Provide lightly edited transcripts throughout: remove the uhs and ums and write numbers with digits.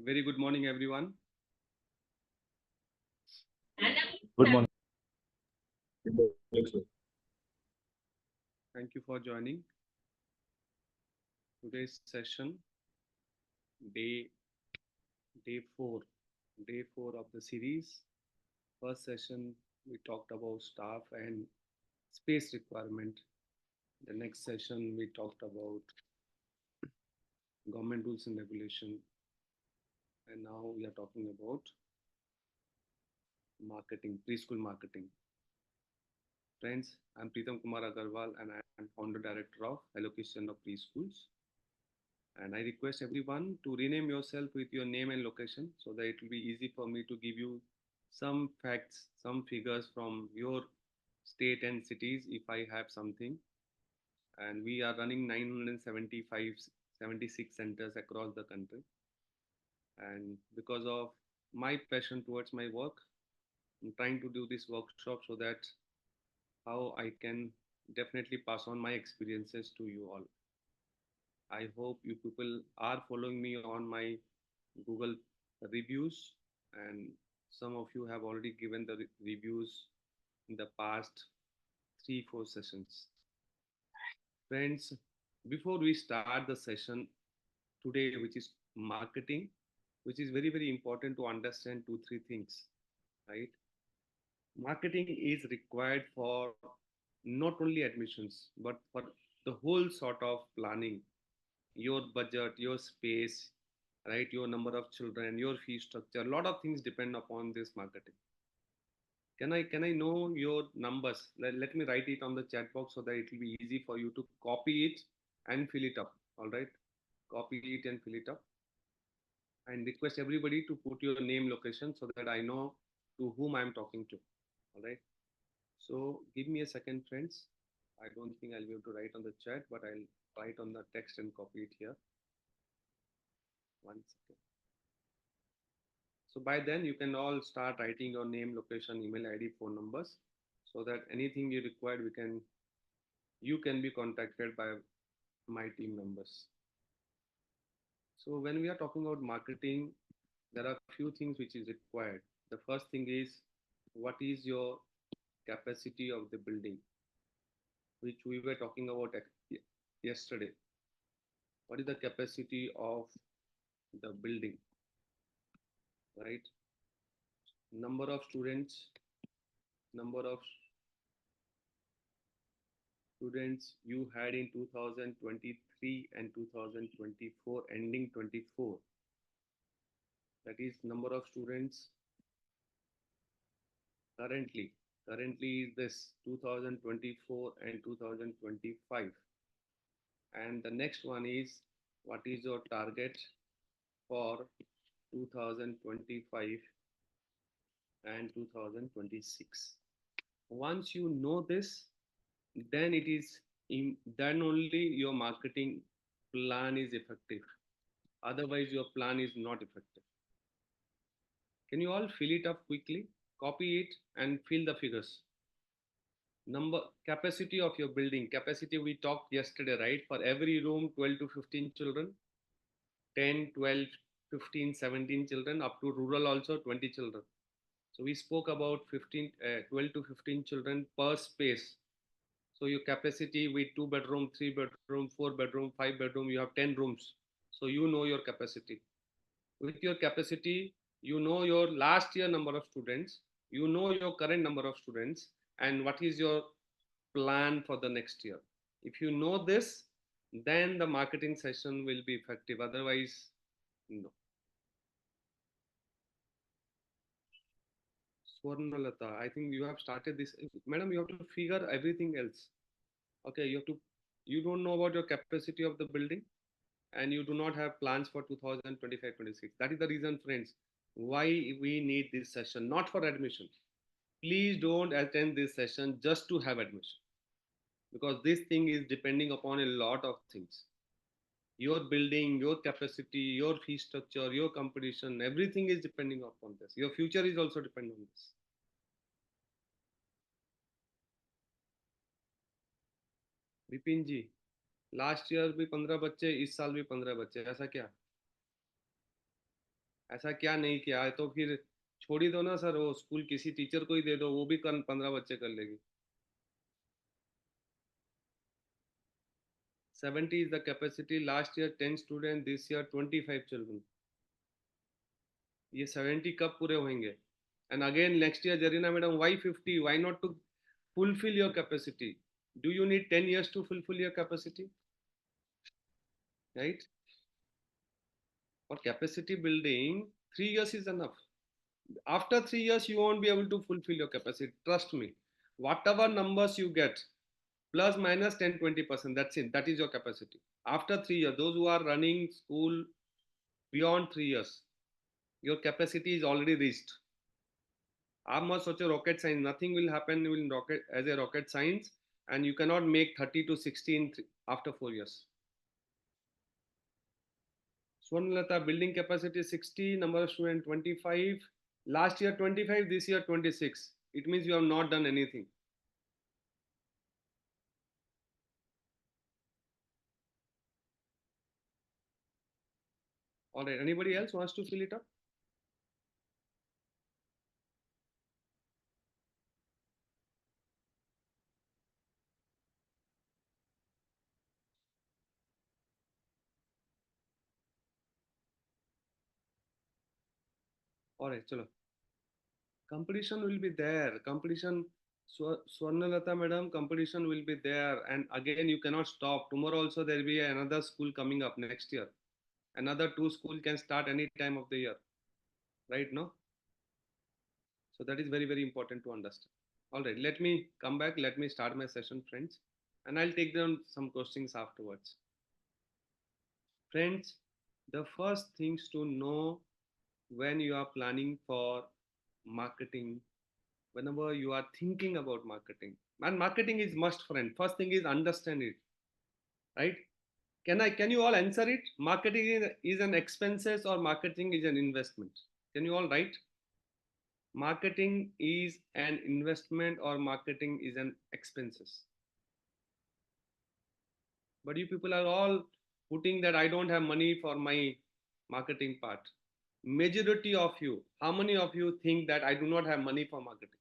Very good morning, everyone. Good morning. Thank you for joining today's session, day day four, day four of the series. First session we talked about staff and space requirement. The next session we talked about government rules and regulation, and now we are talking about marketing, preschool marketing. Friends, I'm Pritam Kumar Agrawal, and I am founder director of allocation of preschools. And I request everyone to rename yourself with your name and location so that it will be easy for me to give you some facts, some figures from your state and cities if I have something. And we are running 975, 76 centers across the country. And because of my passion towards my work, I'm trying to do this workshop so that how I can definitely pass on my experiences to you all. I hope you people are following me on my Google reviews, and some of you have already given the reviews in the past 3-4 sessions. Friends, before we start the session today, which is marketing, which is very important to understand two, three things, right? Marketing is required for not only admissions, but for the whole sort of planning, your budget, your space, right? Your number of children, your fee structure. A lot of things depend upon this marketing. Can I know your numbers? Let me write it on the chat box so that it will be easy for you to copy it and fill it up. All right, copy it and fill it up. And request everybody to put your name, location, so that I know to whom I am talking to. All right. So give me a second, friends. I don't think I'll be able to write on the chat, but I'll write on the text and copy it here. 1 second. So by then you can all start writing your name, location, email ID, phone numbers, so that anything you require, you can be contacted by my team members. So when we are talking about marketing, there are few things which is required. The first thing is, what is your capacity of the building, which we were talking about yesterday. What is the capacity of the building, right? Number of students, number of students you had in 2023 and 2024, ending 24. That is number of students currently. Currently is this 2024 and 2025. And the next one is, what is your target for 2025 and 2026? Once you know this, then it is then only your marketing plan is effective. Otherwise, your plan is not effective. Can you all fill it up quickly? Copy it and fill the figures. Number, capacity of your building. Capacity we talked yesterday, right? For every room, 12 to 15 children, 10, 12, 15, 17 children, up to rural also 20 children. So we spoke about 12 to 15 children per space. So your capacity with 2 bedroom, 3 bedroom, 4 bedroom, 5 bedroom, you have 10 rooms. So you know your capacity. With your capacity, you know your last year number of students, you know your current number of students, and what is your plan for the next year. If you know this, then the marketing session will be effective. Otherwise, no. Swarnalata, I think you have started this. Madam, you have to figure everything else. Okay, you don't know about your capacity of the building, and you do not have plans for 2025-26. That is the reason, friends, why we need this session, not for admission. Please don't attend this session just to have admission, because this thing is depending upon a lot of things. Your building, your capacity, your fee structure, your competition, everything is depending upon this. Your future is also dependent on this. Vipin ji, last year भी 15 बच्चे, इस साल भी 15 बच्चे, ऐसा क्या? ऐसा क्या नहीं किया है, तो फिर छोड़ ही दो ना सर, वो स्कूल किसी टीचर को ही दे दो, वो भी 15 बच्चे कर लेगी। 70 is the capacity. Last year 10 students, this year 25 children. ये 70 कब पूरे होंगे? And again next year, Jarina madam, why 50? Why not to fulfill your capacity? Do you need 10 years to fulfill your capacity? Right? For capacity building, 3 years is enough. After 3 years, you won't be able to fulfill your capacity. Trust me. Whatever numbers you get, plus minus 10 20%, that's it. That is your capacity. After 3 years, those who are running school beyond 3 years, your capacity is already reached. आप मत सोचो rocket science, nothing will happen in rocket as a rocket science, and you can not make 30 to 60 in after 4 years. Swarnalata, building capacity 60, number of students 25. Last year 25, this year 26. It means you have not done anything. All right. Anybody else wants to fill it up? All right. Chalo. Competition will be there. Competition. Swarnalata madam, competition will be there. And again, you cannot stop. Tomorrow also there will be another school coming up next year. Another two school can start any time of the year. Right? No? So that is very, very important to understand. All right. Let me come back. Let me start my session, friends. And I'll take them some questions afterwards. Friends, the first things to know when you are planning for marketing, whenever you are thinking about marketing, and marketing is must, friend. First thing is understand it, right? Can you all answer it? Marketing is an expenses or marketing is an investment? Can you all write? Marketing is an investment or marketing is an expenses? But you people are all putting that I don't have money for my marketing part. Majority of you, how many of you think that I do not have money for marketing?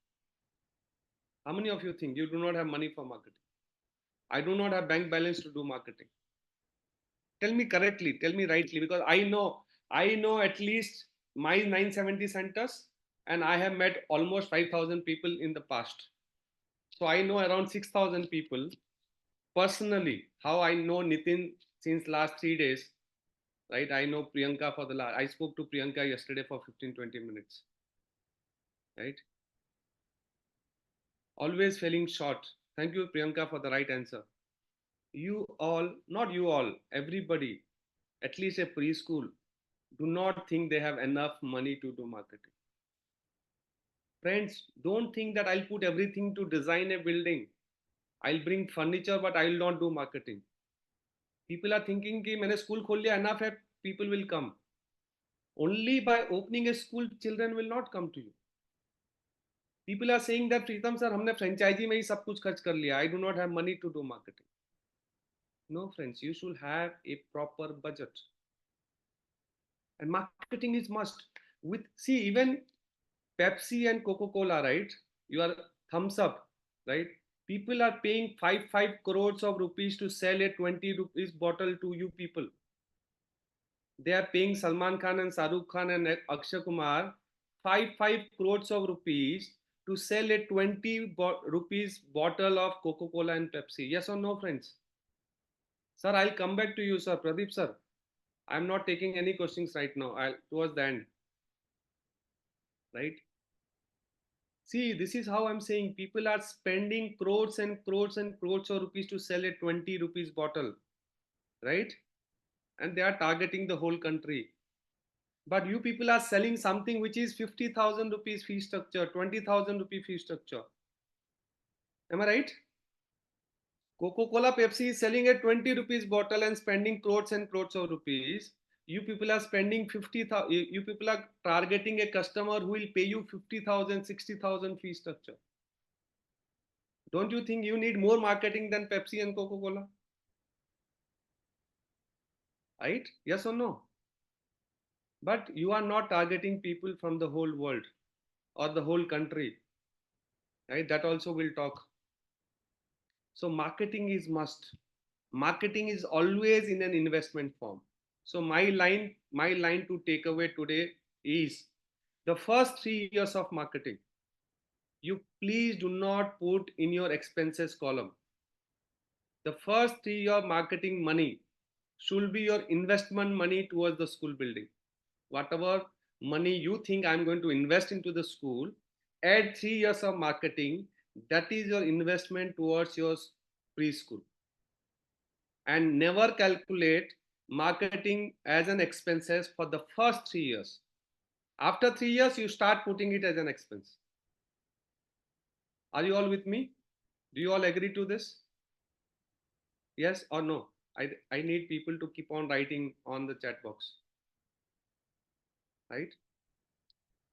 How many of you think you do not have money for marketing? I do not have bank balance to do marketing. Tell me correctly, tell me rightly, because I know at least my 970 centers, and I have met almost 5,000 people in the past. So I know around 6,000 people personally. How I know Nitin since last 3 days, right? I know Priyanka for the last, I spoke to Priyanka yesterday for 15-20 minutes, right? Always falling short. Thank you, Priyanka, for the right answer. You all, not you all, everybody, at least a preschool, do not think they have enough money to do marketing. Friends, don't think that I'll put everything to design a building. I'll bring furniture, but I will not do marketing. People are thinking कि मैंने school खोल लिया, enough है, people will come. Only by opening a school, children will not come to you. People are saying that Pritam sir, हमने franchisee में ही सब कुछ खर्च कर लिया. I do not have money to do marketing. No, friends, you should have a proper budget. And marketing is must. With see, even Pepsi and Coca-Cola, right? Your thumbs up, right? People are paying five crores of rupees to sell a 20 rupees bottle to you people. They are paying Salman Khan and Saruk Khan and Akshay Kumar five crores of rupees to sell a 20 rupees bottle of Coca-Cola and Pepsi. Yes or no, friends? Sir, I'll come back to you, sir. Pradeep, sir. I'm not taking any questions right now. I'll towards the end, right? See, this is how I'm saying people are spending crores and crores and crores of rupees to sell a 20 rupees bottle, right? And they are targeting the whole country. But you people are selling something which is 50,000 rupees fee structure, 20,000 rupee fee structure. Am I right? Coca-Cola Pepsi is selling a 20 rupees bottle and spending crores and crores of rupees. You people are spending 50,000, you people are targeting a customer who will pay you 50,000, 60,000 fee structure. Don't you think you need more marketing than Pepsi and Coca-Cola? Right? Yes or no? But you are not targeting people from the whole world or the whole country, right? That also we'll talk. So marketing is must. Marketing is always in an investment form. So my line to take away today is the first 3 years of marketing. You please do not put in your expenses column. The first 3 year marketing money should be your investment money towards the school building. Whatever money you think I'm going to invest into the school, add 3 years of marketing. That is your investment towards your preschool. And never calculate marketing as an expenses for the first 3 years. After 3 years, you start putting it as an expense. Are you all with me? Do you all agree to this? Yes or no? I need people to keep on writing on the chat box, right?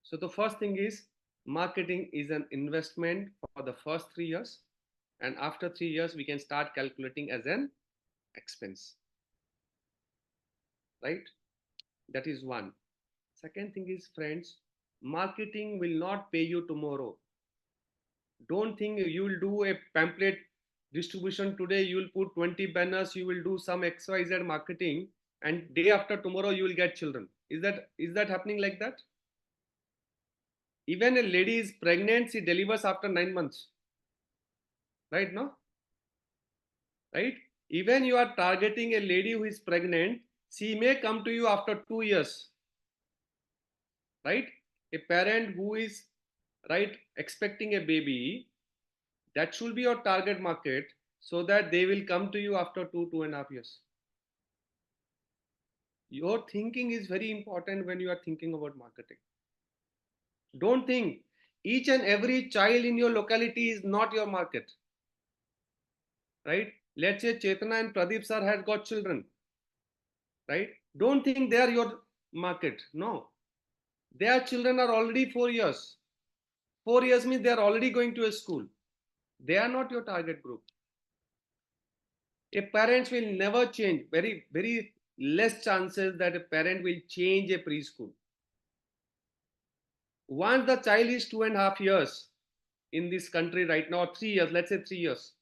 So the first thing is marketing is an investment for the first 3 years, and after 3 years we can start calculating as an expense, right? That is one. Second thing is, friends, marketing will not pay you tomorrow. Don't think you will do a pamphlet distribution today, you will put 20 banners, you will do some XYZ marketing, and day after tomorrow you will get children. Is that happening like that? Even a lady is pregnant, she delivers after 9 months, right? No, right? Even you are targeting a lady who is pregnant, she may come to you after 2 years, right? A parent who is, right, expecting a baby, that should be your target market, so that they will come to you after 2.5 years. Your thinking is very important when you are thinking about marketing. Don't think each and every child in your locality is not your market, right? Let's say Chetana and Pradeep sir has got children, right? Don't think they are your market. No, their children are already 4 years. 4 years means they are already going to a school. They are not your target group. A parent will never change. Very, very less chances that a parent will change a preschool. Once the child is 2.5 years in this country right now, 3 years, let's say 3 years.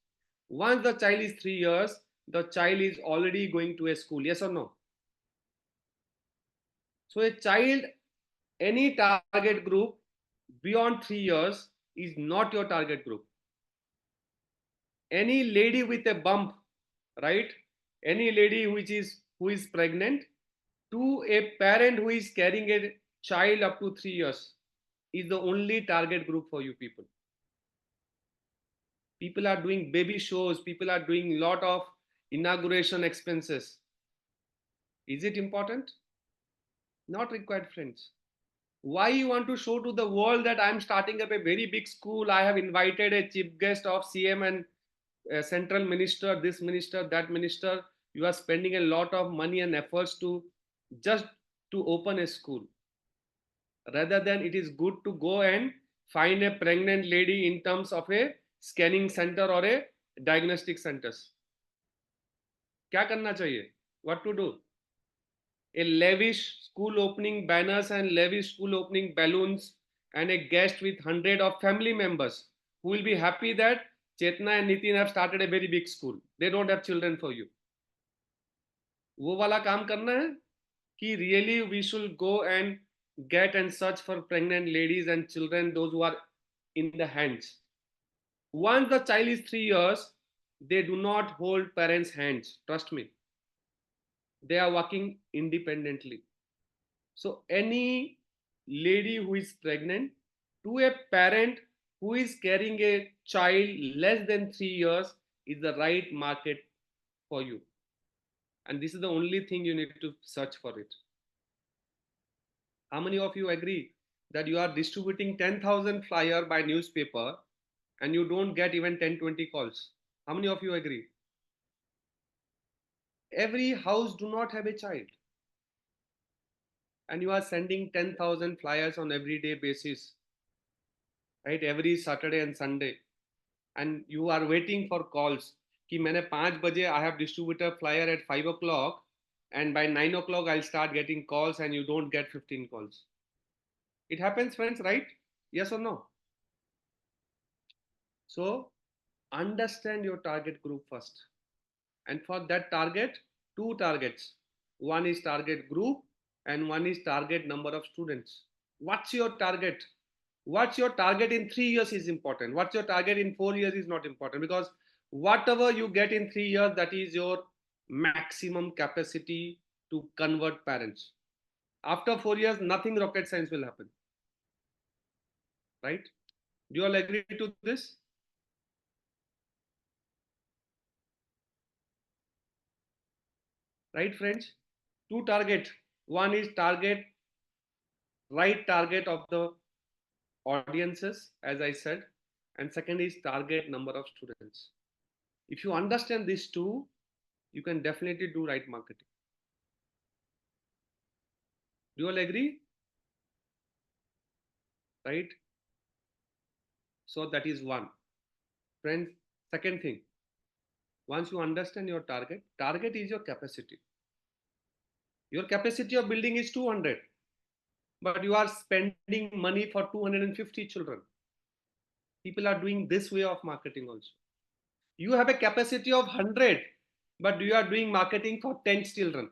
Once the child is 3 years, the child is already going to a school. Yes or no? So a child, any target group beyond 3 years is not your target group. Any lady with a bump, right? Any lady who is pregnant, to a parent who is carrying a child up to 3 years, is the only target group for you people. People are doing baby shows, people are doing lot of inauguration expenses. Is it important? Not required, friends. Why you want to show to the world that I'm starting up a very big school, I have invited a chief guest of CM and central minister, this minister, that minister? You are spending a lot of money and efforts to just to open a school, rather than it is good to go and find a pregnant lady in terms of a scanning center or a diagnostic centers. क्या करना चाहिए? What to do? A lavish school opening banners and lavish school opening balloons and a guest with 100 of family members who will be happy that Chetna and Nitin have started a very big school. They don't have children for you. वो वाला काम करना है कि really we should go and get and search for pregnant ladies and children, those who are in the hands. Once the child is 3 years, they do not hold parents' hands. Trust me. They are working independently. So any lady who is pregnant, to a parent who is carrying a child less than 3 years, is the right market for you. And this is the only thing you need to search for it. How many of you agree that you are distributing 10,000 flyer by newspaper and you don't get even 10-20 calls? How many of you agree? Every house do not have a child, and you are sending 10,000 flyers on everyday basis, right? Every Saturday and Sunday, and you are waiting for calls कि मैंने 5 बजे I have distributed flyer at 5 o'clock, and by 9 o'clock I'll start getting calls and you don't get 15 calls. It happens, friends, right? Yes or no? So understand your target group first. And for that target, two targets. One is target group and one is target number of students. What's your target? What's your target in 3 years is important. What's your target in 4 years is not important, because whatever you get in 3 years, that is your maximum capacity to convert parents. After 4 years, nothing rocket science will happen. Right? Do you all agree to this? Right, friends? Two target. One is target, right target of the audiences, as I said, and second is target number of students. If you understand these two, you can definitely do right marketing. Do you all agree? Right? So that is one. Friends, second thing, once you understand your target, target is your capacity. Your capacity of building is 200, but you are spending money for 250 children. People are doing this way of marketing also. You have a capacity of 100, but you are doing marketing for 10 children.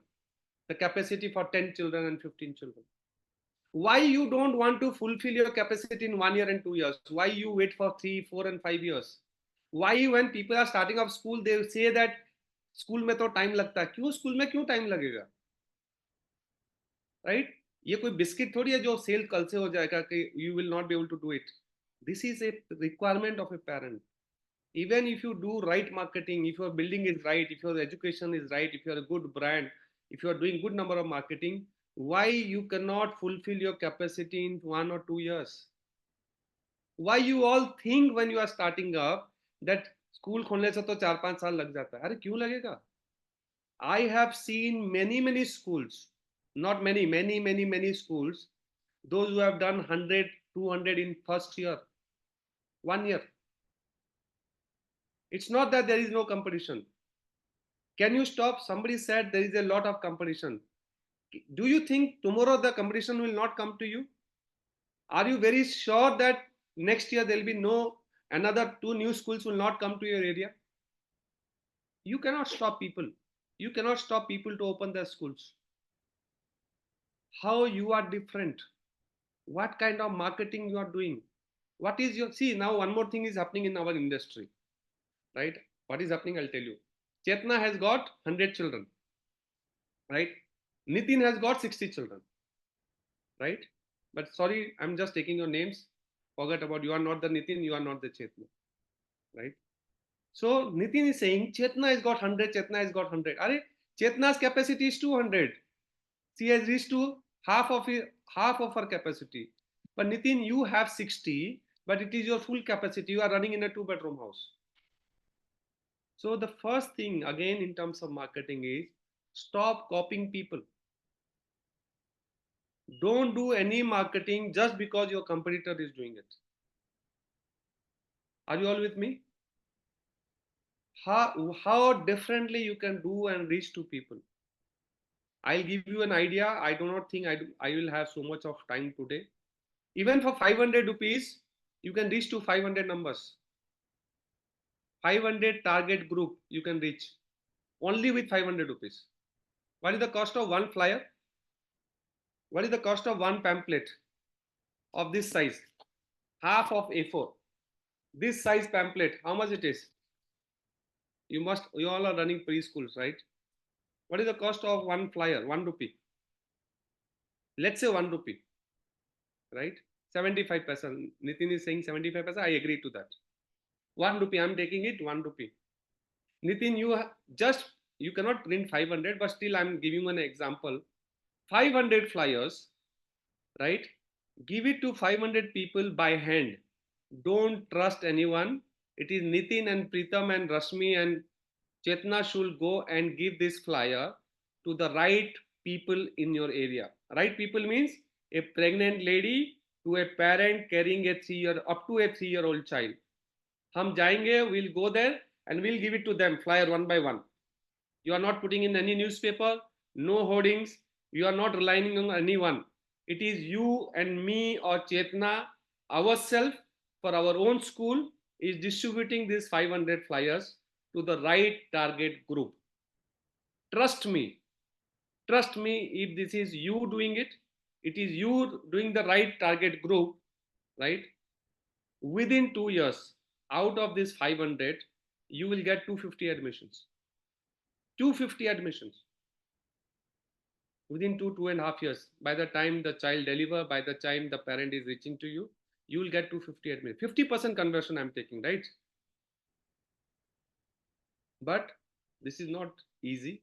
The capacity for 10 children and 15 children. Why you don't want to fulfill your capacity in 1 year and 2 years? Why you wait for 3, 4 and 5 years? Why when people are starting off school, they say that school में तो time लगता है. क्यों school में क्यों time लगेगा? Right? ये कोई बिस्किट थोड़ी है जो सेल कल से हो जाएगा कि you will not be able to do it. This is a requirement of a parent. Even if you do right marketing, if your building is right, if your education is right, if you are a good brand, if you are doing good number of marketing, why you cannot fulfill your capacity in 1 or 2 years? Why you all think when you are starting up that school खोलने से तो 4-5 साल लग जाता है? अरे क्यों लगेगा? I have seen many schools, not many schools, those who have done 100, 200 in first year, 1 year. It's not that there is no competition. Can you stop? Somebody said there is a lot of competition. Do you think tomorrow the competition will not come to you? Are you very sure that next year there will be no another 2 new schools will not come to your area? You cannot stop people. You cannot stop people to open their schools. How you are different? What kind of marketing you are doing? What is your, see, now one more thing is happening in our industry, right? What is happening? I'll tell you. Chetna has got 100 children, right? Nitin has got 60 children, right? But sorry, I'm just taking your names. Forget about, you are not the Nitin, you are not the Chetna, right? So Nitin is saying Chetna has got 100, Chetna has got 100. Are Chetna's capacity is 200. She has reached to half of her capacity. But Nitin, you have 60, but it is your full capacity. You are running in a 2-bedroom house. So the first thing again in terms of marketing is stop copying people. Don't do any marketing just because your competitor is doing it. Are you all with me? How differently you can do and reach to people. I'll give you an idea. I do not think I will have so much of time today. Even for 500 rupees, you can reach to 500 numbers. 500 target group you can reach only with 500 rupees. What is the cost of one flyer? What is the cost of one pamphlet of this size? Half of A4. This size pamphlet, how much it is? You all are running preschools, right? What is the cost of one flyer? 1 rupee. Let's say 1 rupee, right? 75 paisa. Nitin is saying 75 paisa. I agree to that. 1 rupee. I'm taking it 1 rupee. Nitin, you cannot print 500, but still I'm giving you an example. 500 flyers, right? Give it to 500 people by hand. Don't trust anyone. It is Nitin and Pritam and Rashmi and Chetna should go and give this flyer to the right people in your area. Right people means a pregnant lady to a parent carrying up to a 3-year-old child. हम जाएंगे, we'll go there and we'll give it to them, flyer one by one. You are not putting in any newspaper, no hoardings. You are not relying on anyone. It is you and me or Chetna, ourselves, for our own school, is distributing these 500 flyers to the right target group. Trust me, trust me, if this is you doing it, it is you doing the right target group, right? Within 2 years, out of this 500, you will get 250 admissions. 250 admissions within 2.5 years. By the time the child deliver, by the time the parent is reaching to you, you will get 250 admissions. 50% conversion I'm taking, right? But this is not easy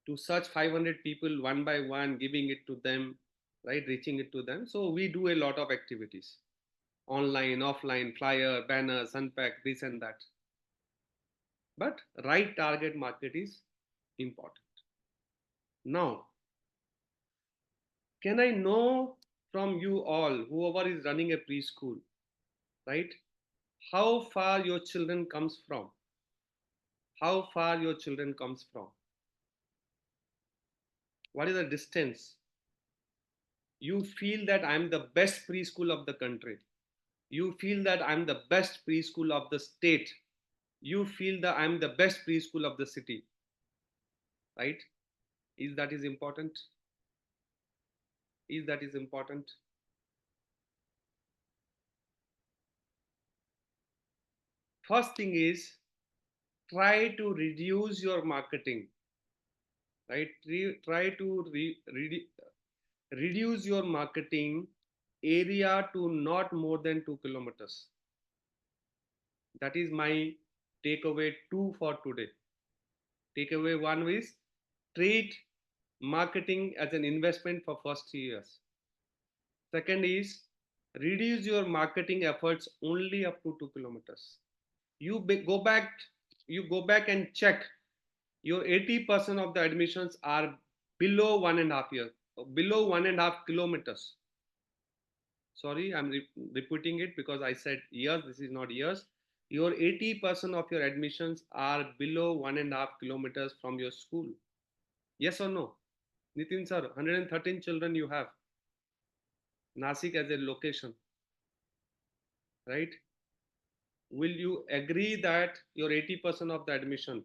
to search 500 people one by one, giving it to them, right? Reaching it to them. So we do a lot of activities, online, offline, flyer, banners, unpack, this and that. But right target market is important. Now, can I know from you all, whoever is running a preschool, right? How far your children comes from? How far your children comes from? What is the distance? You feel that I'm the best preschool of the country. You feel that I'm the best preschool of the state. You feel that I'm the best preschool of the city, right? Is that is important? Is that is important? First thing is, try to reduce your marketing, right? Try to reduce your marketing area to not more than 2 kilometers. That is my takeaway 2 for today. Takeaway 1 is treat marketing as an investment for first 3 years. Second is reduce your marketing efforts only up to 2 kilometers. Go back, you go back and check. Your 80% of the admissions are below 1.5 years, below 1.5 kilometers. Sorry, I'm repeating it because I said years. This is not years. Your 80% of your admissions are below 1.5 kilometers from your school. Yes or no? Nitin sir, 113 children you have. Nasik as a location, right? Will you agree that your 80% of the admission,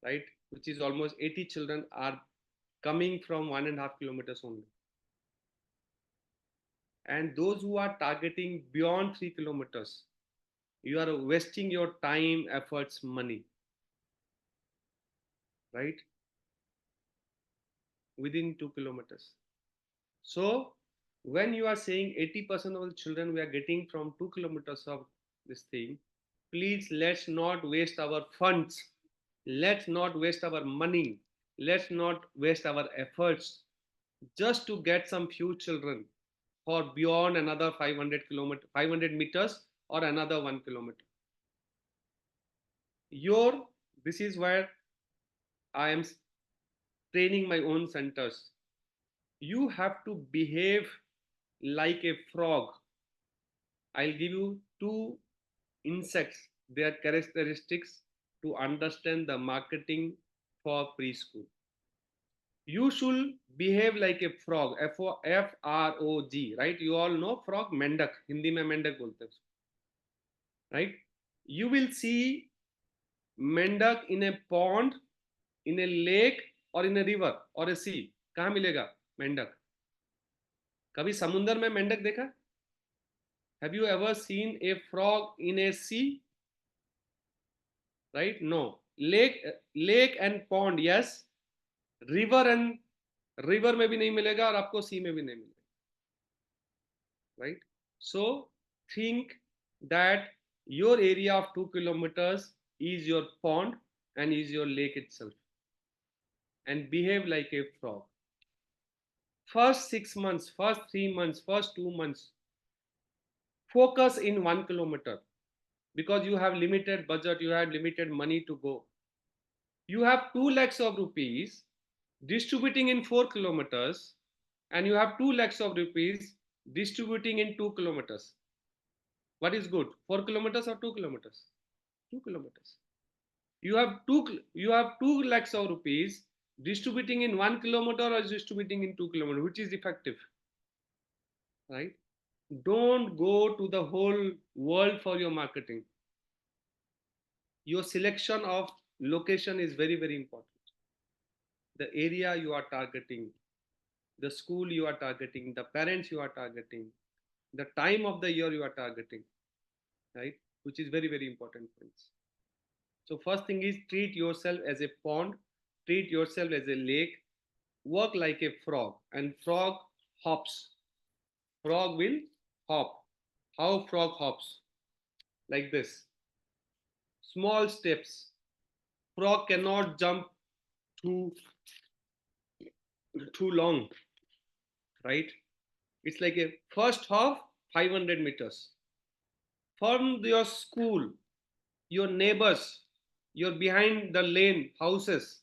right, which is almost 80 children, are coming from 1.5 kilometers only? And those who are targeting beyond 3 kilometers, you are wasting your time, efforts, money, right? Within 2 kilometers. So when you are saying 80% of the children we are getting from 2 kilometers of this thing, please let's not waste our funds, let's not waste our money, let's not waste our efforts just to get some few children for beyond another 500 meters or another 1 kilometer. Your This is where I am training my own centers. You have to behave like a frog. I'll give you two insects, their characteristics to understand the marketing for preschool. You should behave like a frog, Frog, right? You all know frog, mendak. Hindi mein mendak bolte hain, right? You will see mendak in a pond, in a lake, or in a river or a sea. कहाँ मिलेगा मेंढक? कभी समुंदर में मेंढक देखा? Have you ever seen a frog in a sea? Right? No. Lake and pond, yes. River में भी नहीं मिलेगा और आपको sea में भी नहीं मिलेगा. Right? So think that your area of 2 kilometers is your pond and is your lake itself, and behave like a frog. First 6 months, first 3 months, first 2 months, focus in 1 kilometer, because you have limited budget, you have limited money to go. You have 2 lakhs of rupees distributing in 4 kilometers, and you have 2 lakhs of rupees distributing in 2 kilometers. What is good, 4 kilometers or 2 kilometers? 2 kilometers. You have 2 lakhs of rupees Distributing in 1 kilometer or distributing in 2 kilometers, which is effective, right? Don't go to the whole world for your marketing. Your selection of location is very, very important. The area you are targeting, the school you are targeting, the parents you are targeting, the time of the year you are targeting, right? Which is very, very important, friends. So first thing is treat yourself as a pond, treat yourself as a lake, work like a frog, and frog hops. Frog will hop. How frog hops? Like this. Small steps. Frog cannot jump too too long, right? It's like a first hop 500 meters. From your school, your neighbors, your behind the lane houses,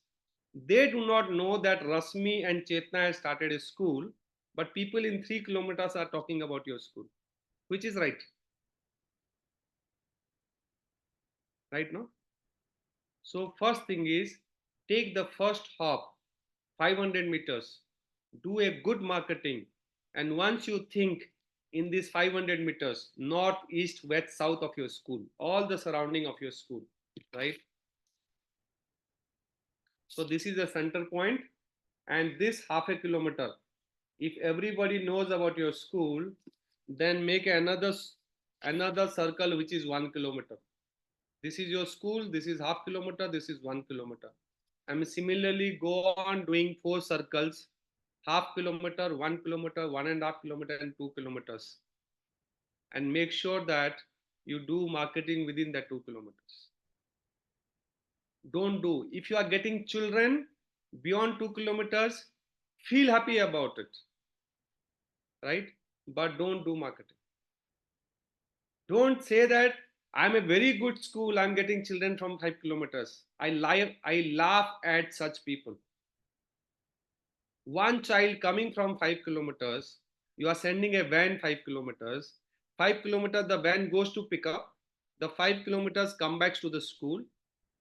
they do not know that Rasmi and Chetna has started a school, but people in 3 kilometers are talking about your school, which is right. Right now? So, first thing is take the first hop 500 meters, do a good marketing, and once you think in these 500 meters, north, east, west, south of your school, all the surrounding of your school, right? So, this is the center point, and this half a kilometer, if everybody knows about your school, then make another circle which is 1 kilometer. This is your school, this is half kilometer, this is 1 kilometer. And similarly go on doing 4 circles, half kilometer, 1 kilometer, 1.5 kilometer, and 2 kilometers, and make sure that you do marketing within that 2 kilometers. Don't do, if you are getting children beyond 2 kilometers, feel happy about it, right? But don't do marketing. Don't say that I'm a very good school, I'm getting children from 5 kilometers. I laugh at such people. One child coming from 5 kilometers, you are sending a van 5 kilometers. 5 kilometers, the van goes to pick up. The 5 kilometers come back to the school.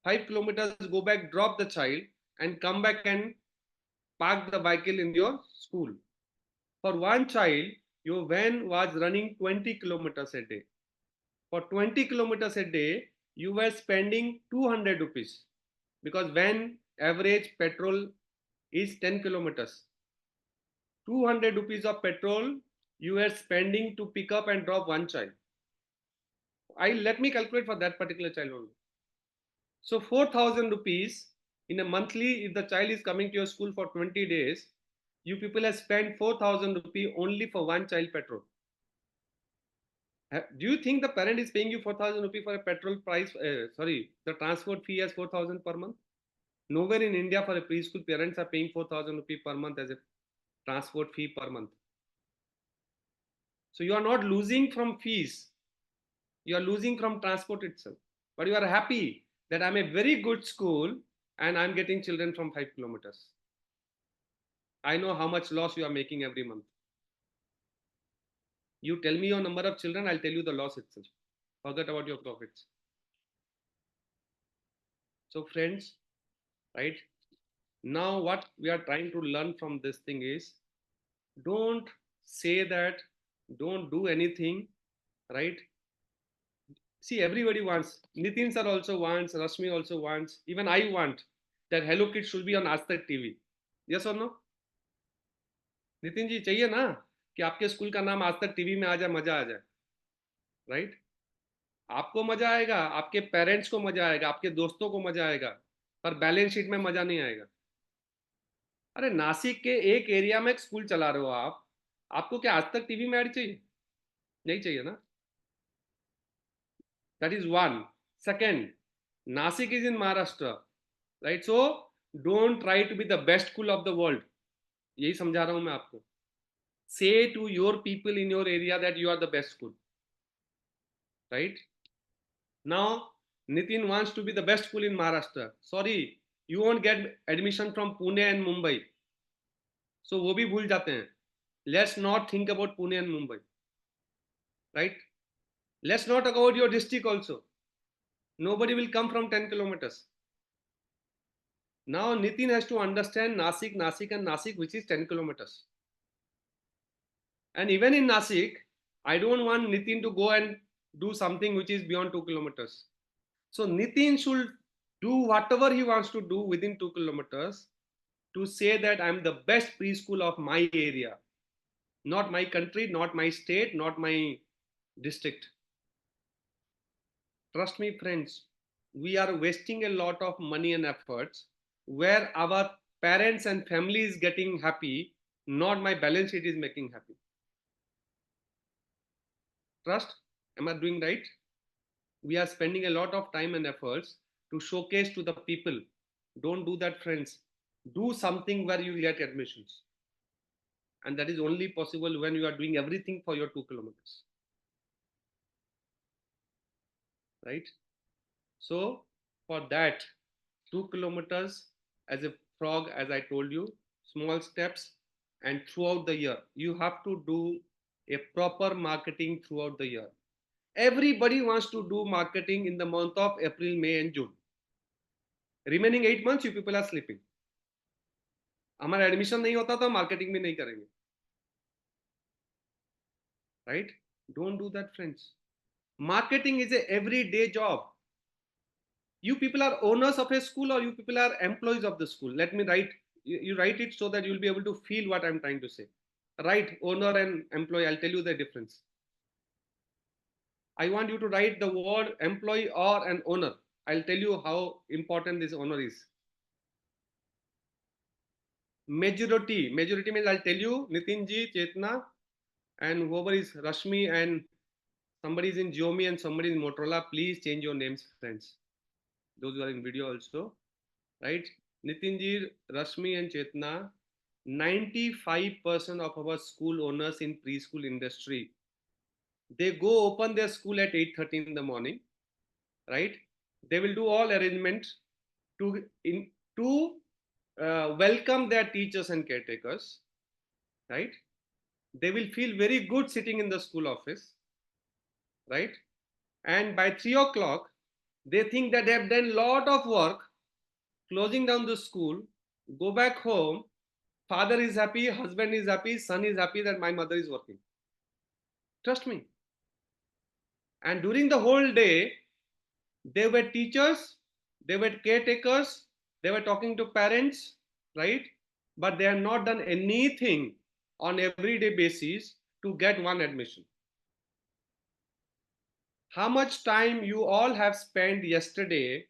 5 kilometers go back, drop the child, and come back and park the vehicle in your school. For one child, your van was running 20 kilometers a day. For 20 kilometers a day, you were spending 200 rupees because van average petrol is 10 kilometers. 200 rupees of petrol you were spending to pick up and drop one child. I let me calculate for that particular child only. So 4,000 rupees in a monthly, if the child is coming to your school for 20 days, you people have spent 4,000 rupees only for one child petrol. Do you think the parent is paying you 4,000 rupees for a petrol price? The transport fee as 4,000 per month. Nowhere in India for a preschool parents are paying 4,000 rupees per month as a transport fee per month. So you are not losing from fees, you are losing from transport itself. But you are happy that I'm a very good school and I'm getting children from 5 kilometers. I know how much loss you are making every month. You tell me your number of children, I'll tell you the loss itself. Forget about your profits. So, friends, right now, what we are trying to learn from this thing is don't say that, don't do anything, right? See, everybody wants, Nitin sir also wants, Rashmi also wants, even I want that Hello Kids should be on Aaj Tak TV. Yes or no? Nitin ji चाहिए ना कि आपके school का नाम आज तक TV में आ जाए, मजा आ जाए, राइट? आपको मजा आएगा, आपके पेरेंट्स को मजा आएगा, आपके दोस्तों को मजा आएगा, पर बैलेंस शीट में मजा नहीं आएगा। अरे नासिक के एक एरिया में एक स्कूल चला रहे हो आप, आपको क्या आज तक टीवी में ऐड चाहिए? नहीं चाहिए ना। That is one. Second, Nashik is in Maharashtra, right? So don't try to be the best school of the world, यही समझा रहा हूं मैं आपको। Say to your people in your area that you are the best school, right? Now Nitin wants to be the best school in Maharashtra. Sorry, you won't get admission from Pune and Mumbai, so वो भी भूल जाते हैं। Let's not think about Pune and Mumbai, right? Let's not talk about your district also. Nobody will come from 10 kilometers. Now Nitin has to understand Nasik, and Nasik, which is 10 kilometers. And even in Nasik, I don't want Nitin to go and do something which is beyond 2 kilometers. So Nitin should do whatever he wants to do within 2 kilometers to say that I'm the best preschool of my area, not my country, not my state, not my district. Trust me, friends, we are wasting a lot of money and efforts where our parents and family is getting happy, not my balance sheet is making happy. Trust? Am I doing right? We are spending a lot of time and efforts to showcase to the people. Don't do that, friends. Do something where you get admissions. And that is only possible when you are doing everything for your 2 kilometers. Right? So, for that, 2 kilometers as a frog, as I told you, small steps, and throughout the year, you have to do a proper marketing throughout the year. Everybody wants to do marketing in the month of April, May, and June. Remaining 8 months, you people are sleeping. हमारा admission नहीं होता तो marketing भी नहीं करेंगे. Right? Don't do that, friends. Marketing is a everyday job. You people are owners of a school or you people are employees of the school. Let me write, you write it so that you'll be able to feel what I'm trying to say. Write owner and employee. I'll tell you the difference. I want you to write the word employee or an owner. I'll tell you how important this owner is. Majority means I'll tell you Nitin ji, Chetna, and whoever is Rashmi, and somebody is in Xiaomi and somebody is in Motorola. Please change your names, friends. Those who are in video also, right? Nitin ji, Rashmi, and Chetna. 95% of our school owners in preschool industry, they go open their school at 8:30 in the morning, right? They will do all arrangements to welcome their teachers and caretakers, right? They will feel very good sitting in the school office, right? And by 3 o'clock, they think that they have done a lot of work closing down the school, go back home. Father is happy, husband is happy, son is happy that my mother is working. Trust me. And during the whole day, they were teachers, they were caretakers, they were talking to parents, right? But they have not done anything on everyday basis to get one admission. How much time you all have spent yesterday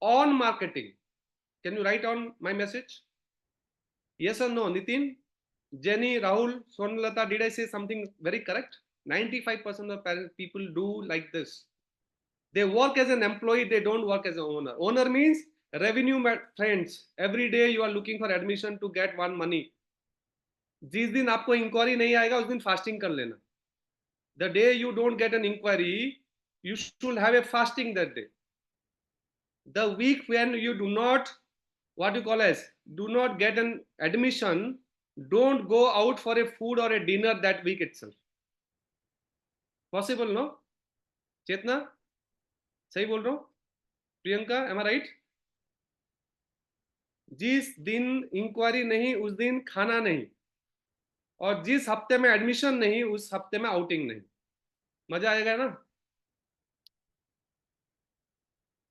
on marketing? Can you write on my message? Yes or no, Nitin? Jenny, Rahul, Sonalata, did I say something very correct? 95% of people do like this. They work as an employee, they don't work as an owner. Owner means revenue, friends. Every day you are looking for admission to get one money. जिस दिन आपको inquiry नहीं आएगा उस दिन fasting कर लेना. The day you don't get an inquiry, you should have a fasting that day. The week when you do not, what you call as, do not get an admission, don't go out for a food or a dinner that week itself. Possible, no? Chetna, सही बोल रहा हूँ? Priyanka, am I right? जिस दिन inquiry नहीं उस दिन खाना नहीं, और जिस हफ्ते में एडमिशन नहीं उस हफ्ते में आउटिंग नहीं. मजा आएगा ना?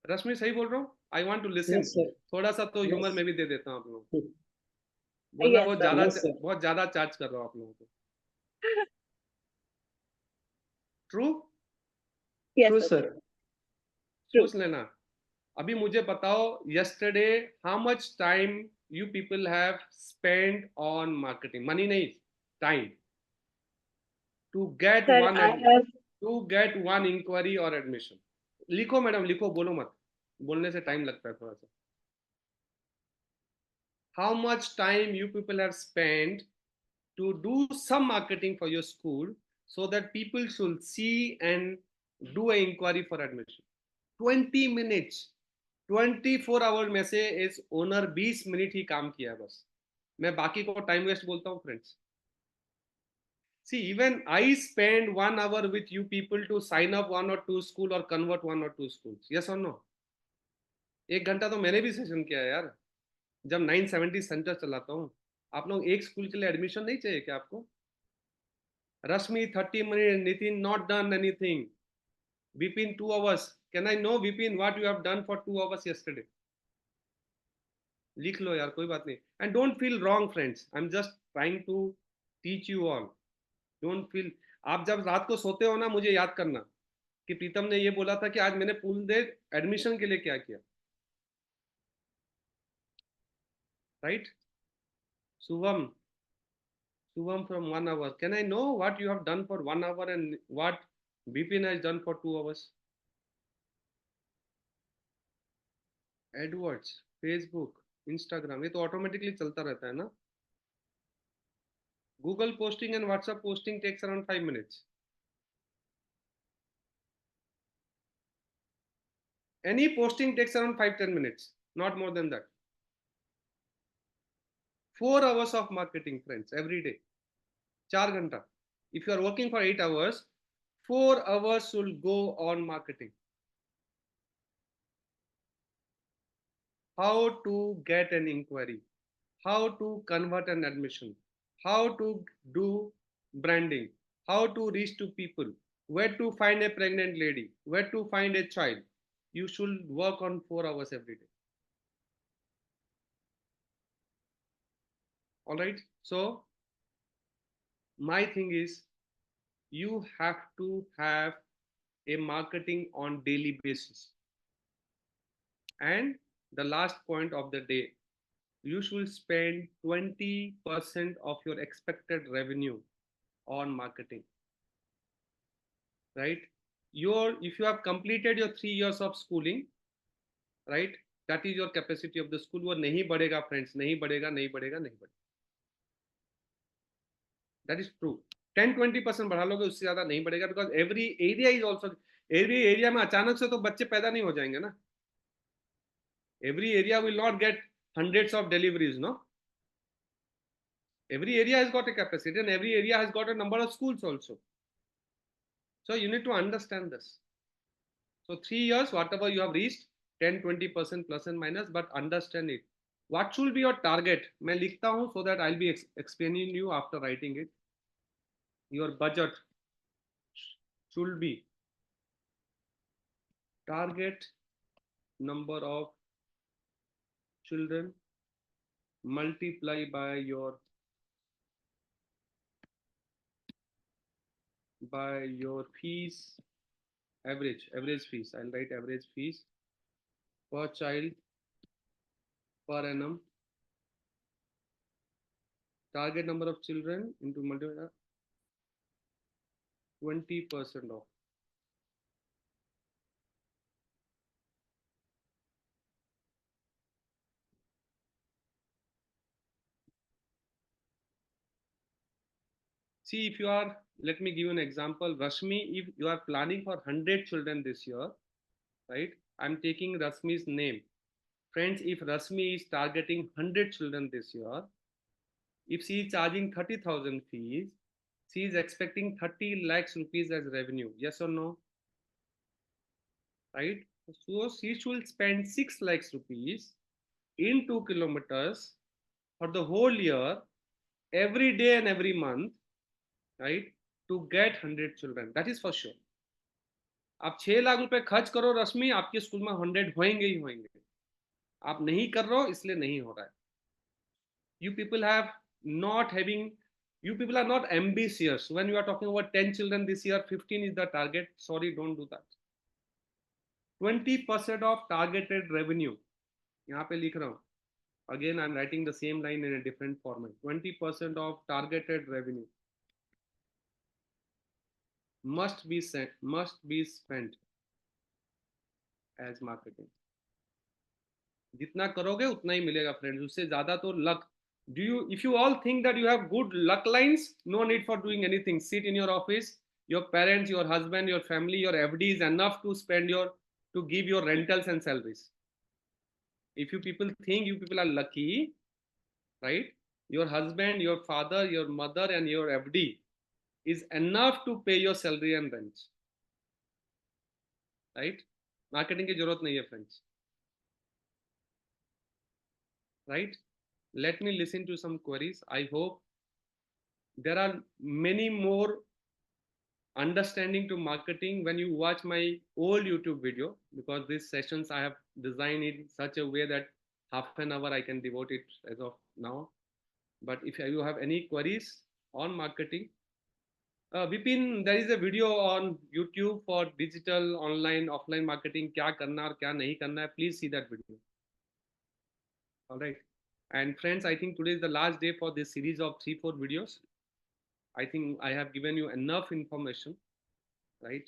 रश्मि सही बोल रहा हूँ? I want to listen. थोड़ा सा तो ह्यूमर में भी दे देता हूँ आप लोगों को. बोलना बहुत ज्यादा चार्ज कर रहा हूँ आप लोगों को. ट्रू? True sir. सोच लेना. अभी मुझे बताओ, yesterday how much time you people have spent on marketing? Money नहीं, time. To get one inquiry or admission. लिखो मैडम, लिखो, बोलो मत. बोलने से टाइम लगता है थोड़ा सा. How much time you people have spent to do some marketing for your school so that people should see and do an inquiry for admission? 20 minutes. 24 our में से इस ओनर 20 मिनट ही काम किया है बस. मैं बाकी को टाइम वेस्ट बोलता हूँ, friends. See, even I spend 1 hour with you people to sign up 1 or 2 school or convert 1 or 2 schools. Yes or no? 1 घंटा तो मैंने भी सेशन किया है यार. जब 970 सेंटर चलाता हूँ, आप लोग एक स्कूल के लिए एडमिशन नहीं चाहिए क्या आपको? रश्मि 30 minute, Nitin not done anything, Vipin 2 hours. Can I know Vipin what you have done for 2 hours yesterday? लिख लो यार, कोई बात नहीं. And don't feel wrong friends, I'm just trying to teach you all. Don't feel. आप जब रात को सोते हो ना, मुझे याद करना कि प्रीतम ने ये बोला था कि आज मैंने पूल डे एडमिशन के लिए क्या किया, right? Shubham, Shubham from 1 hour. Can I know what you have done for 1 hour and what Bipin has done for 2 hours? AdWords, Facebook, Instagram, ये तो ऑटोमेटिकली चलता रहता है ना. Google posting and WhatsApp posting takes around 5 minutes. Any posting takes around 5-10 minutes, not more than that. 4 hours of marketing, friends, every day. 4 घंटा. If you are working for 8 hours, 4 hours will go on marketing. How to get an inquiry, how to convert an admission, how to do branding, how to reach to people, where to find a pregnant lady, where to find a child. You should work on 4 hours every day. All right. So my thing is, you have to have a marketing on daily basis. And the last point of the day, you should spend 20% of your expected revenue on marketing, right? If you have completed your 3 years of schooling, right, that is your capacity of the school. वो नहीं बढ़ेगा friends, नहीं बढ़ेगा, नहीं बढ़ेगा, नहीं बढ़ेगा. That is true. 10-20% बढ़ा लोगे, उससे ज्यादा नहीं बढ़ेगा, because every area is also, every area में अचानक से तो बच्चे पैदा नहीं हो जाएंगे ना. Every area will not get hundreds of deliveries, no. Every area has got a capacity and every area has got a number of schools also. So you need to understand this. So 3 years, whatever you have reached, 10-20% plus and minus, but understand it. What should be your target? मैं लिखता हूँ so that I'll be explaining you after writing it. Your budget should be target number of children multiply by your fees, average fees. I'll write average fees per child per annum. Target number of children into multiply 20% off. See, if you are, let me give you an example. Rashmi, if you are planning for 100 children this year, right? I'm taking Rashmi's name. Friends, if Rashmi is targeting 100 children this year, if she is charging 30,000 fees, she is expecting 30 lakhs rupees as revenue. Yes or no? Right? So she should spend 6 lakhs rupees in 2 kilometers for the whole year, every day and every month, right? To get 100 children. That is for sure. आप 6 लाख रुपए खर्च करो रश्मि, आपके school में 100 होंगे ही होंगे. आप नहीं कर रहे हो, इसलिए नहीं हो रहा है. You people have not having, you people are not ambitious. When you are talking about 10 children this year, 15 is the target. Sorry, don't do that. 20% of targeted revenue. यहाँ पे लिख रहा हूँ. Again, I'm writing the same line in a different format. 20% of targeted revenue must be spent as marketing. जितना करोगे उतना ही मिलेगा friends, उससे ज्यादा तो luck. If you all think that you have good luck lines, no need for doing anything. Sit in your office, your parents, your husband, your family, your FD is enough to give your rentals and salaries. If you people think you people are lucky, right, your husband, your father, your mother and your FD is enough to pay your salary and rents, right? Marketing की जरूरत नहीं है friends. right? Let me listen to some queries. I hope there are many more understanding to marketing when you watch my old YouTube video, because these sessions I have designed in such a way that half an hour I can devote it as of now. But if you have any queries on marketing, Vipin, there is a video on YouTube for digital, online, offline marketing. क्या करना और क्या नहीं करना है. Please see that video. All right. And friends, I think today is the last day for this series of 3-4 videos. I think I have given you enough information, right?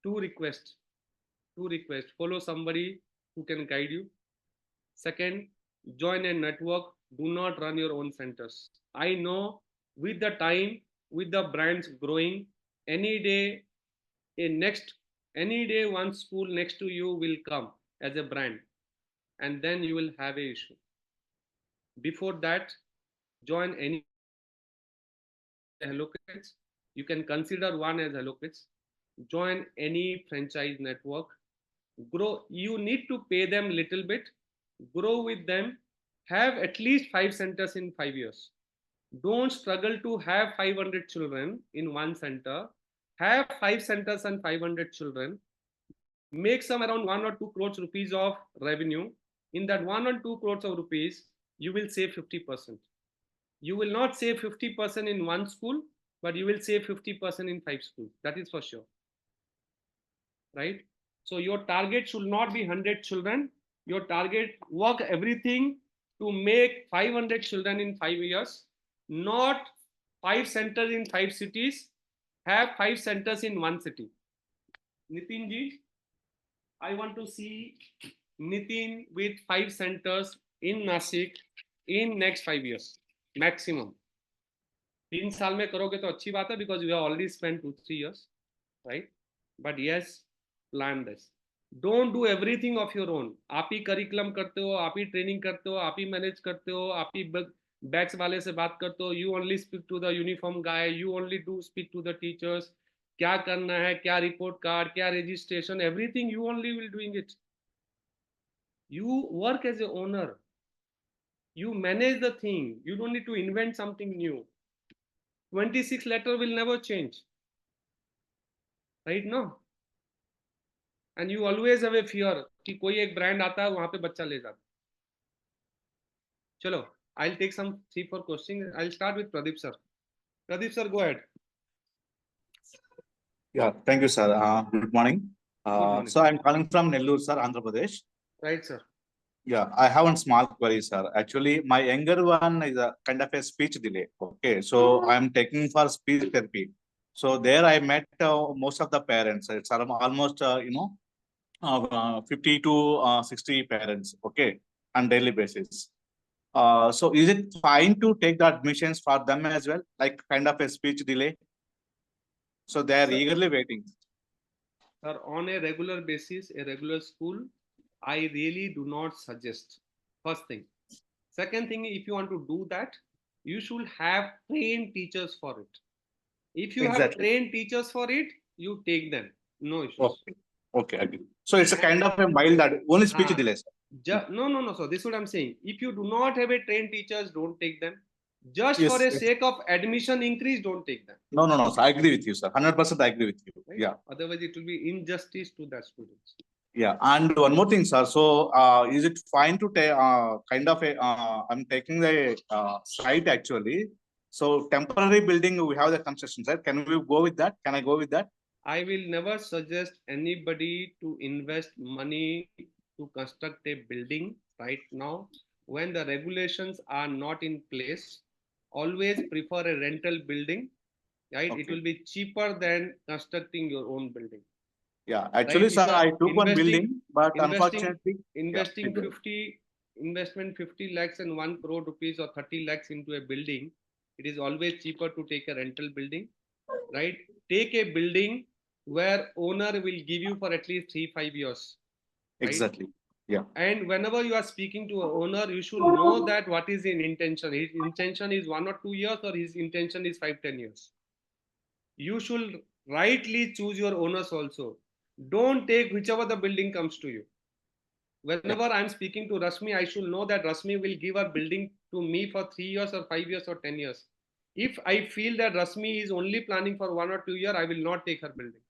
Two requests. Follow somebody who can guide you. Second, join a network. Do not run your own centers. I know with the time, with the brands growing, any day one school next to you will come as a brand, and then you will have a issue. Before that, join any Hello Kids. You can consider one as Hello Kids. Join any franchise network. Grow. You need to pay them little bit. Grow with them. Have at least 5 centers in 5 years. Don't struggle to have 500 children in one center. Have 5 centers and 500 children. Make some around 1 or 2 crores rupees of revenue. In that 1 or 2 crores of rupees, you will save 50%. You will not save 50% in one school, but you will save 50% in 5 schools. That is for sure. Right? So your target should not be 100 children. Your target, work everything to make 500 children in 5 years, not 5 centers in 5 cities. Have 5 centers in 1 city. Nitin ji, I want to see Nitin with 5 centers in Nashik in next 5 years maximum. 3 साल में करोगे तो अच्छी बात है, because you have already spent 2-3 years, right? But yes, plan this. Don't do everything of your own. आप ही curriculum करते हो, आप ही training करते हो, आप ही manage करते हो, आप ही बैग्स वाले से बात करते हो. You only speak to the uniform guy. You only do speak to the teachers. क्या करना है, क्या report card, क्या registration, everything you only will doing it. You work as a owner. You manage the thing. You don't need to invent something new. 26 letter will never change, right? No. And you always have a fear कि कोई एक brand आता है वहां पे बच्चा ले जाता. चलो, I'll take some 3-4 questions. I'll start with Pradeep sir. Pradeep sir, go ahead. Yeah, thank you, sir. Good morning. morning. So I'm calling from Nellore, sir, Andhra Pradesh. Right, sir. Yeah, I have one small query, sir. Actually, my younger one is a kind of a speech delay. Okay, so I'm taking for speech therapy. So there I met most of the parents. It's almost 50 to 60 parents. Okay, on daily basis. So is it fine to take the admissions for them as well, like kind of a speech delay? So they are eagerly waiting. Sir, on a regular basis, a regular school, I really do not suggest. First thing. Second thing, if you want to do that, you should have trained teachers for it. If you have trained teachers for it, you take them. No issues. Okay, agree. So it's a kind of a mild only speech delay. No. So this is what I'm saying. If you do not have a trained teachers, don't take them. Just for a sake of admission increase, don't take them. No. So I agree with you, sir. 100% I agree with you. Right? Yeah. Otherwise, it will be injustice to that students. Yeah, and one more thing, sir. So, is it fine to take kind of a? I'm taking the site actually. So, temporary building, we have the construction site. Can we go with that? Can I go with that? I will never suggest anybody to invest money to construct a building right now when the regulations are not in place. Always prefer a rental building, right? Okay. It will be cheaper than constructing your own building. Yeah, actually, right? Sir, I took one building, but unfortunately, investing 50 lakhs and 1 crore rupees or 30 lakhs into a building, it is always cheaper to take a rental building, right? Take a building where owner will give you for at least 3-5 years. Right? Exactly. Yeah. And whenever you are speaking to an owner, you should know that what is his intention. His intention is 1 or 2 years, or his intention is 5-10 years. You should rightly choose your owners also. Don't take whichever the building comes to you. whenever I'm speaking to Rashmi, I should know that Rashmi will give her building to me for 3 years or 5 years or 10 years. If I feel that Rashmi is only planning for 1 or 2 years, I will not take her building.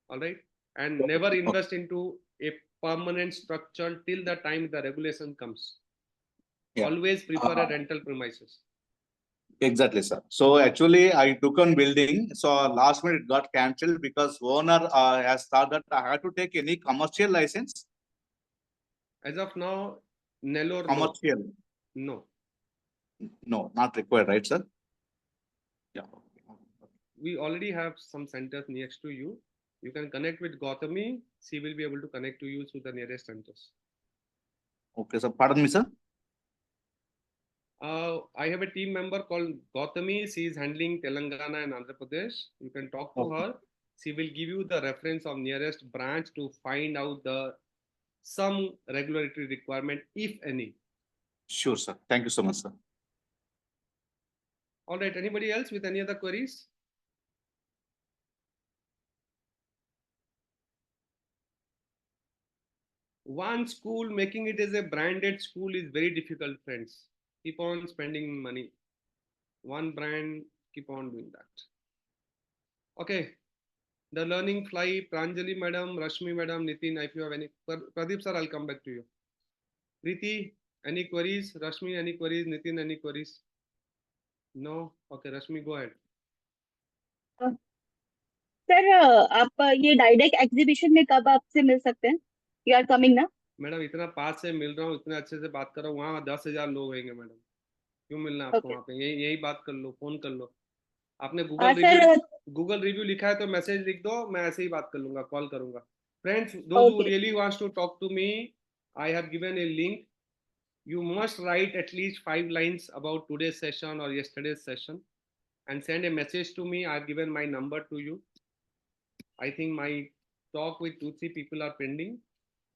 All right. And never invest into a permanent structure till the time the regulation comes. Yeah. Always prefer a rental premises. Exactly, sir. So actually, I took on building. So last minute it got cancelled because owner has thought that I had to take any commercial license. As of now, Nellore, Commercial. no. No, not required, right, sir? Yeah. We already have some centers next to you. You can connect with Gautami. She will be able to connect to you to the nearest centers. Okay, sir. Pardon me, sir. I have a team member called Gautami. She is handling Telangana and Andhra Pradesh. You can talk to her. She will give you the reference of nearest branch to find out some regulatory requirement, if any. Sure, sir. Thank you so much, sir. All right. Anybody else with any other queries? One school making it as a branded school is very difficult, friends. Keep on spending money. One brand, keep on doing that. Okay. The learning fly, Pranjali madam, Rashmi madam, Nitin, if you have any. Pradeep sir, I'll come back to you. Preeti, any queries? Rashmi, any queries? Nitin, any queries? No? Okay, Rashmi, go ahead. Sir आप ये direct exhibition में कब आपसे मिल सकते हैं? You are coming ना? Madam इतना पास से मिल रहा हूँ, इतने अच्छे से बात कर रहा हूँ, वहाँ 10,000 लोग होंगे मैडम, क्यों मिलना आपको? वहाँ पे यही बात कर लो, फोन कर लो। आपने गूगल रिव्यू लिखा है तो मैसेज लिख दो, मैं ऐसे ही बात कर लूंगा, कॉल करूंगा। Friends, those who really wants to talk to me, I have given a link. You must write at least 5 lines about today's session or yesterday's session and send a message to me. I've given my number to you. I think my talk with 2-3 people are pending.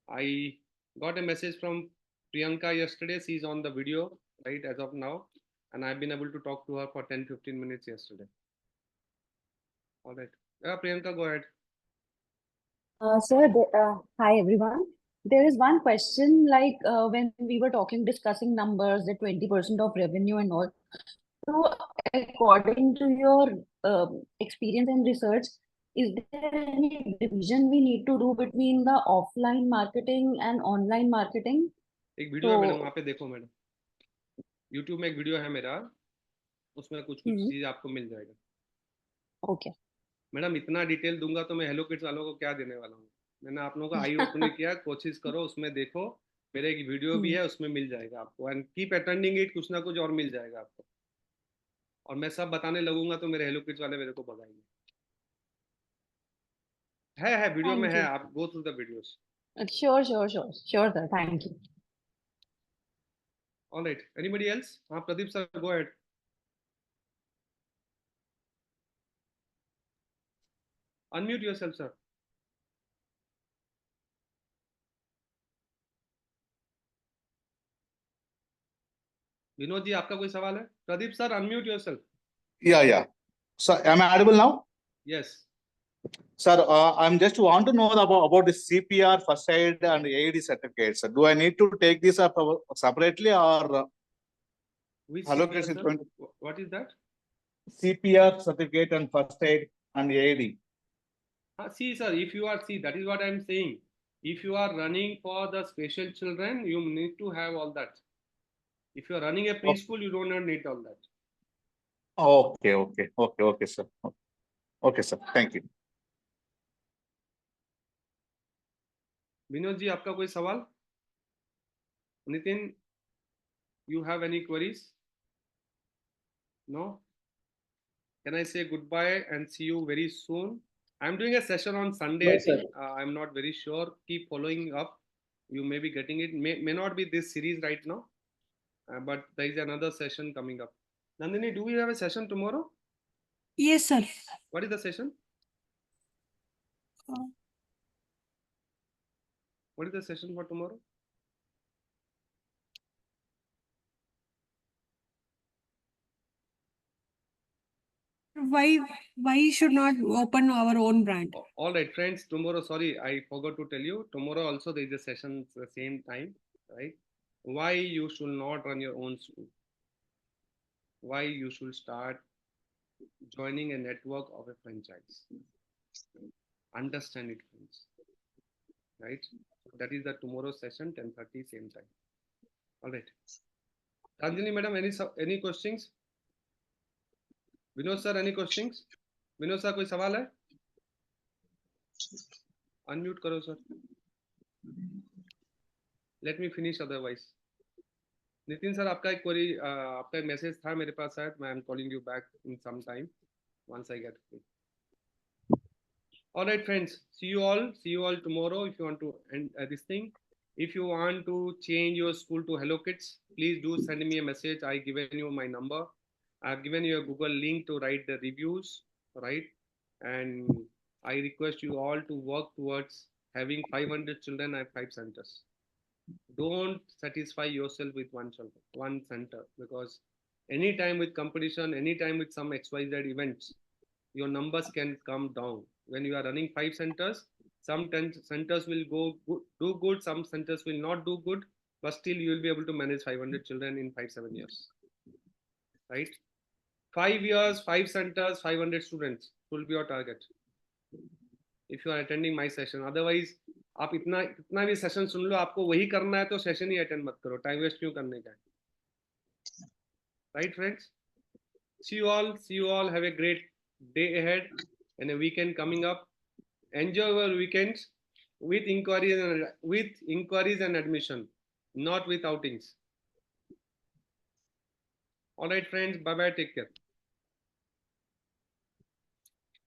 I got a message from Priyanka yesterday. She's on the video right as of now, and I've been able to talk to her for 10-15 minutes yesterday. All right. Priyanka, go ahead. Sir, hi everyone. There is one question, like when we were discussing numbers, the 20% of revenue and all. So, according to your experience and research, is there any division we need to do between the offline marketing and online marketing? एक video है madam, वहाँ पे देखो madam, YouTube में एक video है मेरा, उसमें कुछ चीज आपको मिल जाएगा। ओके मैडम, इतना डिटेल दूंगा तो मैं हेलो किड्स वालों को क्या देने वाला हूँ? मैंने आप लोगों को आई ओपनिंग किया, कोशिश करो, उसमें देखो, मेरे एक वीडियो भी है, उसमें मिल जाएगा आपको, एंड कीप अटेंडिंग इट, कुछ ना कुछ और मिल जाएगा आपको। और मैं सब बताने लगूंगा तो मेरे हेलो किड्स वाले मेरे को भगाएंगे। है वीडियो में है, आप go through the videos. Sure sir, thank you. Alright, anybody else? हाँ Pradeep sir, go ahead. Unmute yourself sir. Vinod ji, आपका कोई सवाल है? Pradeep sir, unmute yourself. Yeah. So am I audible now? Yes. Sir, I'm just want to know about the CPR, first aid, and AED certificates. Do I need to take this up separately or? Which CPR, CPR, sir? What is that? CPR certificate and first aid and AED. See, sir, that is what I'm saying. If you are running for the special children, you need to have all that. If you are running a preschool, you don't need all that. Okay, sir. Okay, sir. Thank you. Vinod ji, आपका कोई सवाल? Nitin, you have any queries? No? Can I say goodbye and see you very soon? I'm doing a session on Sunday. No, I think I'm not very sure. Keep following up. You may be getting it. May not be this series right now, but there is another session coming up. Nandini, do we have a session tomorrow? Yes, sir. What is the session? What is the session for tomorrow? Why should not open our own brand? All right, friends. Tomorrow, sorry, I forgot to tell you. Tomorrow also there is a session at the same time, right? Why you should not run your own school? Why you should start joining a network of a franchise? Understand it, friends. Right? That is the tomorrow session, 10:30 same time. All right. Ranjini madam, any questions? Vinod sir, any questions? Vinod sir, कोई सवाल है? Unmute करो sir. Let me finish otherwise. Nitin sir, आपका एक query, आपका एक message था मेरे पास शायद. मैं am calling you back in some time once I get free. All right, friends. See you all tomorrow. If you want to end this thing, if you want to change your school to Hello Kids, please do send me a message. I given you my number. I've given you a Google link to write the reviews, right? And I request you all to work towards having 500 children at 5 centers. Don't satisfy yourself with one center, because anytime with competition, anytime with some XYZ events, your numbers can come down. When you are running 5 centers, some centers will do good, some centers will not do good, but still you will be able to manage 500 children in 5-7 years, right? 5 years, 5 centers, 500 students will be your target if you are attending my session. Otherwise, आप इतना भी session सुन लो, आपको वही करना है तो session ही attend मत करो. टाइम वेस्ट क्यों करने का है? Right, friends? See you all. Have a great day ahead and a weekend coming up. Enjoy your weekends with inquiries and admission, not with outings. All right, friends. Bye bye. Take care.